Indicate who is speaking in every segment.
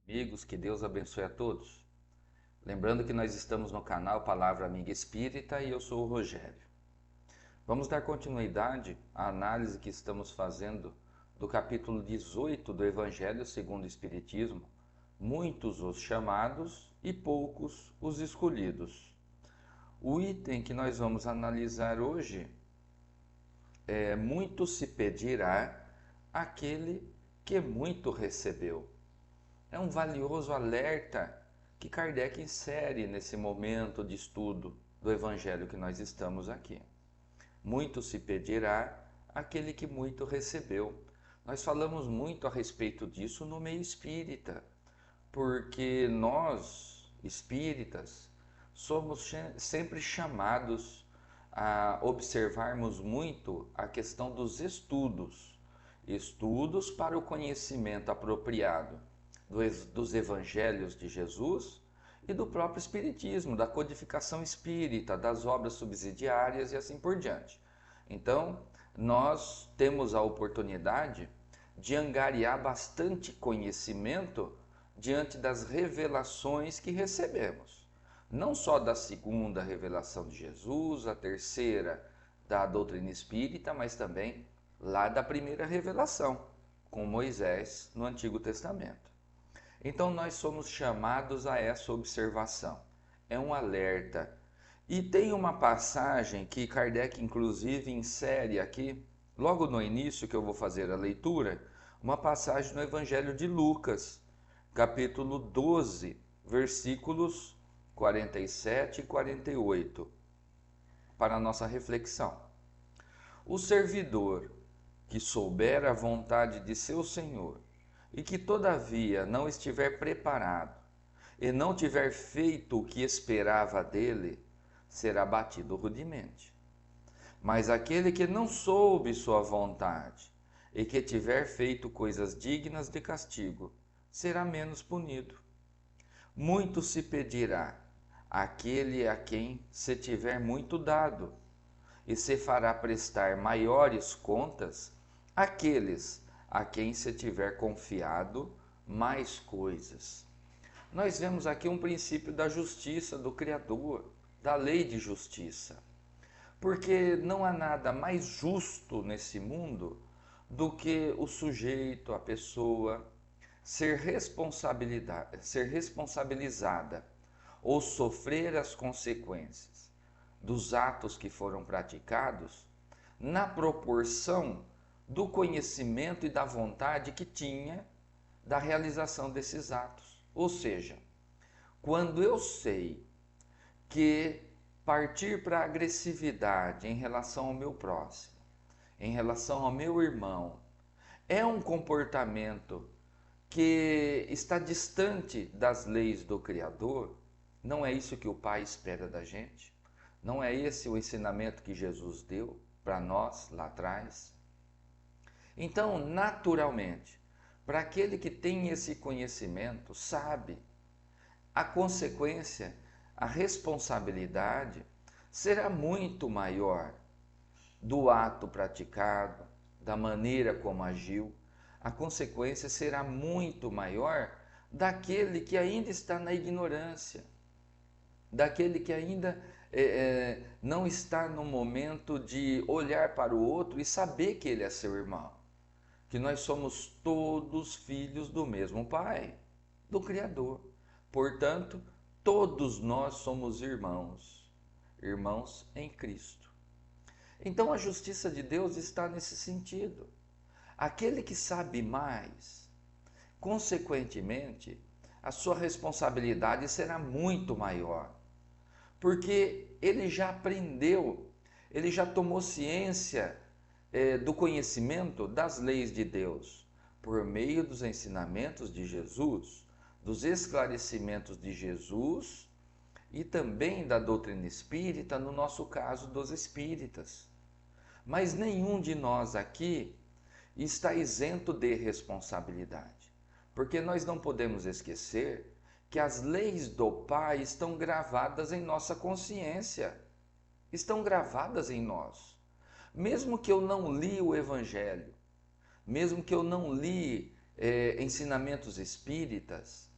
Speaker 1: Amigos, que Deus abençoe a todos. Lembrando que nós estamos no canal Palavra Amiga Espírita e eu sou o Rogério. Vamos dar continuidade à análise que estamos fazendo do capítulo 18 do Evangelho segundo o Espiritismo, muitos os chamados e poucos os escolhidos. O item que nós vamos analisar hoje é: muito se pedirá àquele que muito recebeu. É um valioso alerta que Kardec insere nesse momento de estudo do Evangelho que nós estamos aqui. Muito se pedirá àquele que muito recebeu. Nós falamos muito a respeito disso no meio espírita, porque nós, espíritas, somos sempre chamados a observarmos muito a questão dos estudos para o conhecimento apropriado dos evangelhos de Jesus e do próprio Espiritismo, da codificação espírita, das obras subsidiárias e assim por diante. Então, nós temos a oportunidade de angariar bastante conhecimento diante das revelações que recebemos. Não só da segunda revelação de Jesus, a terceira da doutrina espírita, mas também lá da primeira revelação, com Moisés no Antigo Testamento. Então nós somos chamados a essa observação. É um alerta. E tem uma passagem que Kardec inclusive insere aqui, logo no início que eu vou fazer a leitura, uma passagem no Evangelho de Lucas, capítulo 12, versículos 47 e 48, para a nossa reflexão. O servidor que souber a vontade de seu Senhor e que todavia não estiver preparado e não tiver feito o que esperava dele, será batido rudemente. Mas aquele que não soube sua vontade e que tiver feito coisas dignas de castigo, será menos punido. Muito se pedirá àquele a quem se tiver muito dado, e se fará prestar maiores contas àqueles a quem se tiver confiado mais coisas. Nós vemos aqui um princípio da justiça do Criador, da lei de justiça. Porque não há nada mais justo nesse mundo do que o sujeito, a pessoa, ser responsabilizada ou sofrer as consequências dos atos que foram praticados na proporção do conhecimento e da vontade que tinha da realização desses atos. Ou seja, quando eu sei que partir para a agressividade em relação ao meu próximo, em relação ao meu irmão, é um comportamento que está distante das leis do Criador, não é isso que o Pai espera da gente? Não é esse o ensinamento que Jesus deu para nós lá atrás? Então, naturalmente, para aquele que tem esse conhecimento, sabe, a consequência, a responsabilidade será muito maior do ato praticado, da maneira como agiu. A consequência será muito maior daquele que ainda está na ignorância, daquele que ainda não está no momento de olhar para o outro e saber que ele é seu irmão. Que nós somos todos filhos do mesmo Pai, do Criador. Portanto, todos nós somos irmãos, irmãos em Cristo. Então a justiça de Deus está nesse sentido. Aquele que sabe mais, consequentemente, a sua responsabilidade será muito maior, porque ele já aprendeu, ele já tomou ciência do conhecimento das leis de Deus, por meio dos ensinamentos de Jesus, dos esclarecimentos de Jesus e também da doutrina espírita, no nosso caso dos espíritas. Mas nenhum de nós aqui está isento de responsabilidade, porque nós não podemos esquecer que as leis do Pai estão gravadas em nossa consciência, estão gravadas em nós. Mesmo que eu não li o Evangelho, mesmo que eu não li ensinamentos espíritas,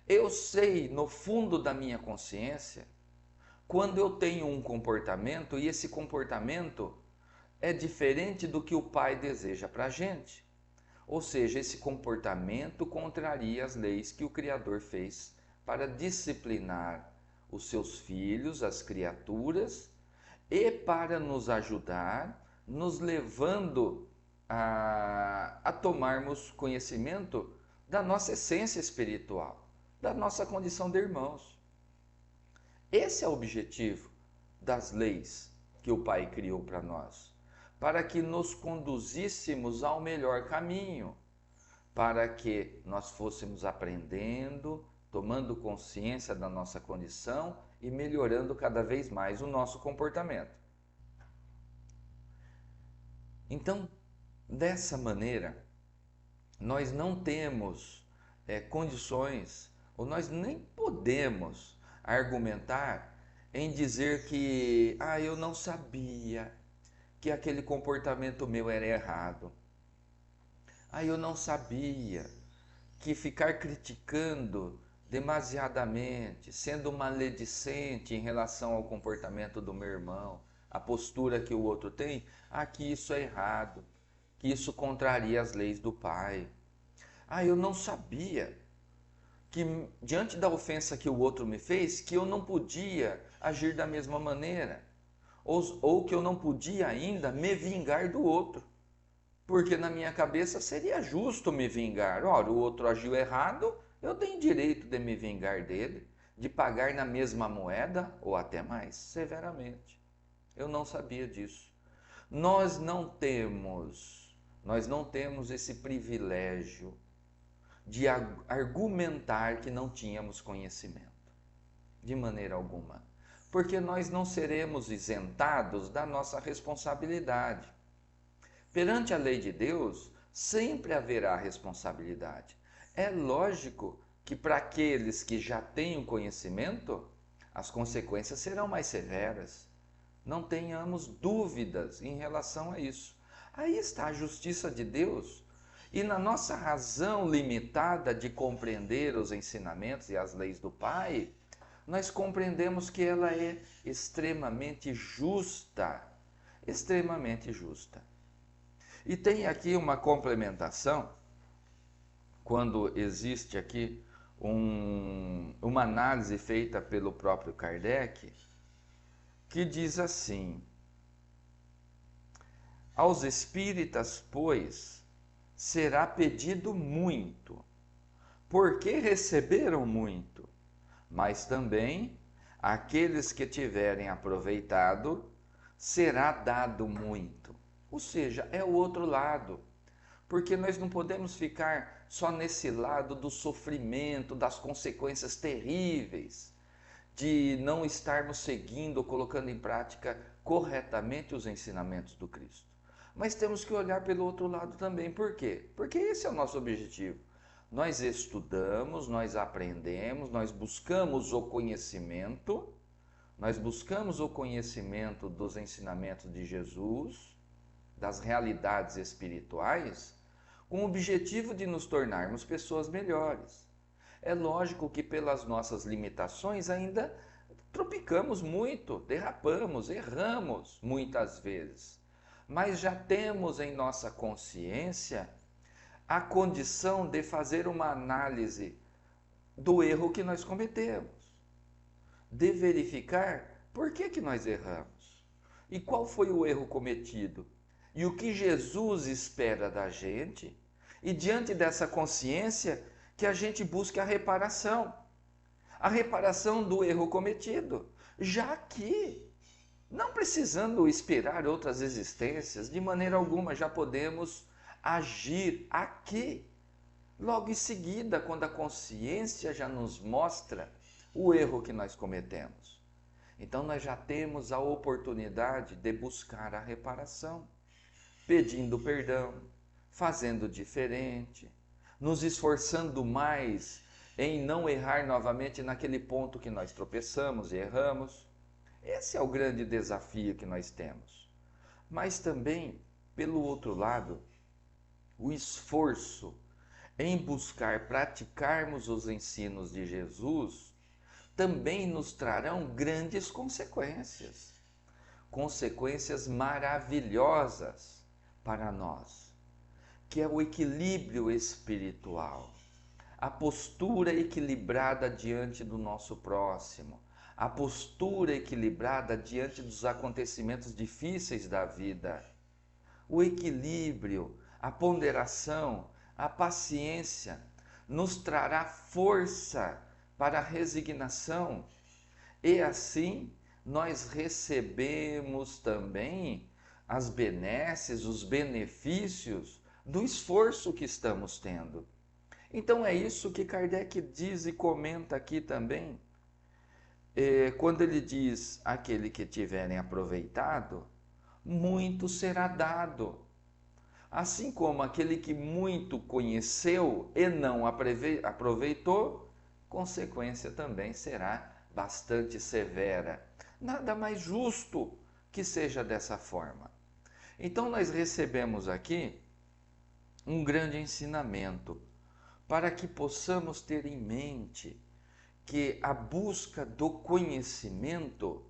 Speaker 1: Eu sei no fundo da minha consciência quando eu tenho um comportamento e esse comportamento é diferente do que o pai deseja para a gente. Ou seja, esse comportamento contraria as leis que o Criador fez para disciplinar os seus filhos, as criaturas, e para nos ajudar, nos levando a tomarmos conhecimento da nossa essência espiritual, da nossa condição de irmãos. Esse é o objetivo das leis que o Pai criou para nós, para que nos conduzíssemos ao melhor caminho, para que nós fôssemos aprendendo, tomando consciência da nossa condição e melhorando cada vez mais o nosso comportamento. Então, dessa maneira, nós não temos condições, ou nós nem podemos argumentar em dizer que eu não sabia que aquele comportamento meu era errado. Eu não sabia que ficar criticando demasiadamente, sendo maledicente em relação ao comportamento do meu irmão, a postura que o outro tem, que isso é errado, que isso contraria as leis do Pai. Eu não sabia que diante da ofensa que o outro me fez, que eu não podia agir da mesma maneira, ou que eu não podia ainda me vingar do outro, porque na minha cabeça seria justo me vingar. Ora, o outro agiu errado, eu tenho direito de me vingar dele, de pagar na mesma moeda, ou até mais, severamente. Eu não sabia disso. Nós não temos esse privilégio de argumentar que não tínhamos conhecimento, de maneira alguma, porque nós não seremos isentados da nossa responsabilidade. Perante a lei de Deus, sempre haverá responsabilidade. É lógico que para aqueles que já têm o conhecimento, as consequências serão mais severas. Não tenhamos dúvidas em relação a isso. Aí está a justiça de Deus. E na nossa razão limitada de compreender os ensinamentos e as leis do Pai, nós compreendemos que ela é extremamente justa. Extremamente justa. E tem aqui uma complementação, quando existe aqui uma análise feita pelo próprio Kardec, que diz assim: aos espíritas, pois, será pedido muito, porque receberam muito, mas também àqueles que tiverem aproveitado, será dado muito. Ou seja, é o outro lado, porque nós não podemos ficar só nesse lado do sofrimento, das consequências terríveis, de não estarmos seguindo ou colocando em prática corretamente os ensinamentos do Cristo. Mas temos que olhar pelo outro lado também. Por quê? Porque esse é o nosso objetivo. Nós estudamos, nós aprendemos, nós buscamos o conhecimento dos ensinamentos de Jesus, das realidades espirituais, com o objetivo de nos tornarmos pessoas melhores. É lógico que pelas nossas limitações ainda tropicamos muito, derrapamos, erramos muitas vezes. Mas já temos em nossa consciência a condição de fazer uma análise do erro que nós cometemos, de verificar por que nós erramos e qual foi o erro cometido e o que Jesus espera da gente, e diante dessa consciência que a gente busque a reparação do erro cometido, já que, não precisando esperar outras existências, de maneira alguma já podemos agir aqui, logo em seguida, quando a consciência já nos mostra o erro que nós cometemos. Então nós já temos a oportunidade de buscar a reparação, pedindo perdão, fazendo diferente, nos esforçando mais em não errar novamente naquele ponto que nós tropeçamos e erramos. Esse é o grande desafio que nós temos. Mas também, pelo outro lado, o esforço em buscar praticarmos os ensinos de Jesus, também nos trarão grandes consequências. Consequências maravilhosas para nós, que é o equilíbrio espiritual, a postura equilibrada diante do nosso próximo, a postura equilibrada diante dos acontecimentos difíceis da vida, o equilíbrio, a ponderação, a paciência nos trará força para a resignação e assim nós recebemos também as benesses, os benefícios do esforço que estamos tendo. Então é isso que Kardec diz e comenta aqui também. Quando ele diz: aquele que tiverem aproveitado, muito será dado. Assim como aquele que muito conheceu e não aproveitou, consequência também será bastante severa. Nada mais justo que seja dessa forma. Então nós recebemos aqui um grande ensinamento para que possamos ter em mente que a busca do conhecimento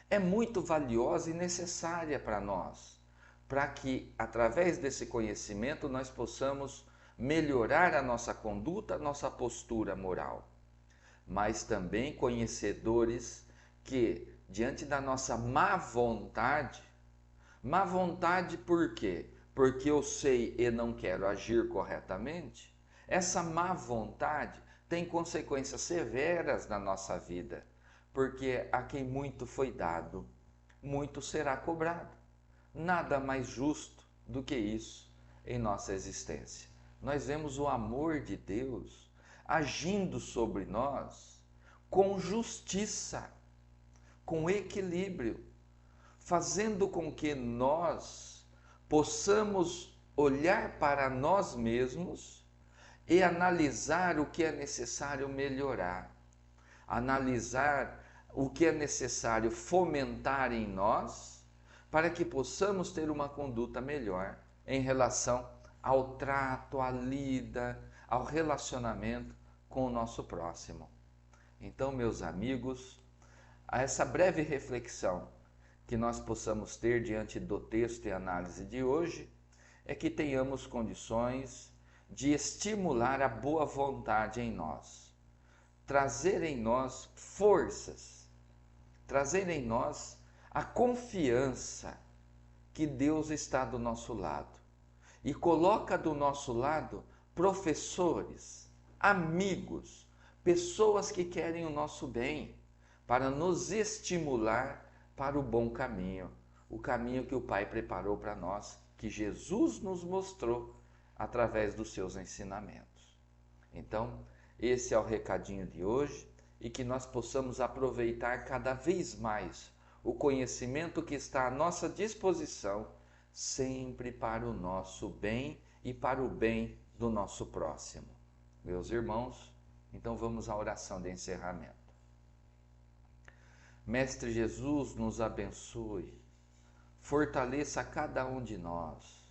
Speaker 1: é muito valiosa e necessária para nós, para que através desse conhecimento nós possamos melhorar a nossa conduta, a nossa postura moral. Mas também conhecedores que, diante da nossa má vontade por quê? Porque eu sei e não quero agir corretamente, essa má vontade tem consequências severas na nossa vida, porque a quem muito foi dado, muito será cobrado. Nada mais justo do que isso em nossa existência. Nós vemos o amor de Deus agindo sobre nós com justiça, com equilíbrio, fazendo com que nós possamos olhar para nós mesmos e analisar o que é necessário melhorar, analisar o que é necessário fomentar em nós, para que possamos ter uma conduta melhor em relação ao trato, à lida, ao relacionamento com o nosso próximo. Então, meus amigos, essa breve reflexão que nós possamos ter diante do texto e análise de hoje é que tenhamos condições de estimular a boa vontade em nós, trazer em nós forças, trazer em nós a confiança que Deus está do nosso lado e coloca do nosso lado professores, amigos, pessoas que querem o nosso bem para nos estimular para o bom caminho, o caminho que o Pai preparou para nós, que Jesus nos mostrou através dos seus ensinamentos. Então, esse é o recadinho de hoje e que nós possamos aproveitar cada vez mais o conhecimento que está à nossa disposição, sempre para o nosso bem e para o bem do nosso próximo. Meus irmãos, então vamos à oração de encerramento. Mestre Jesus, nos abençoe, fortaleça cada um de nós,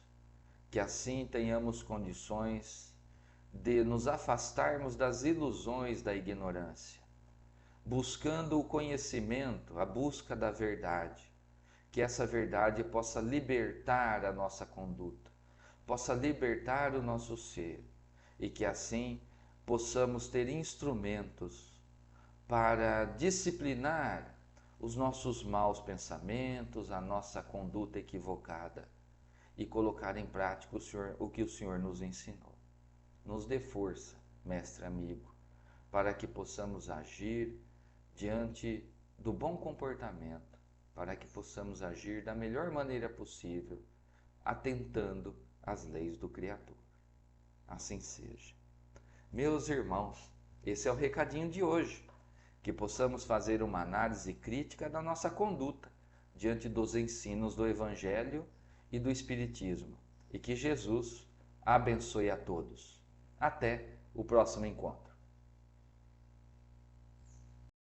Speaker 1: que assim tenhamos condições de nos afastarmos das ilusões da ignorância, buscando o conhecimento, a busca da verdade, que essa verdade possa libertar a nossa conduta, possa libertar o nosso ser, e que assim possamos ter instrumentos para disciplinar os nossos maus pensamentos, a nossa conduta equivocada e colocar em prática o que o Senhor nos ensinou. Nos dê força, mestre amigo, para que possamos agir diante do bom comportamento, para que possamos agir da melhor maneira possível, atentando às leis do Criador. Assim seja. Meus irmãos, esse é o recadinho de hoje. Que possamos fazer uma análise crítica da nossa conduta diante dos ensinos do Evangelho e do Espiritismo. E que Jesus abençoe a todos. Até o próximo encontro.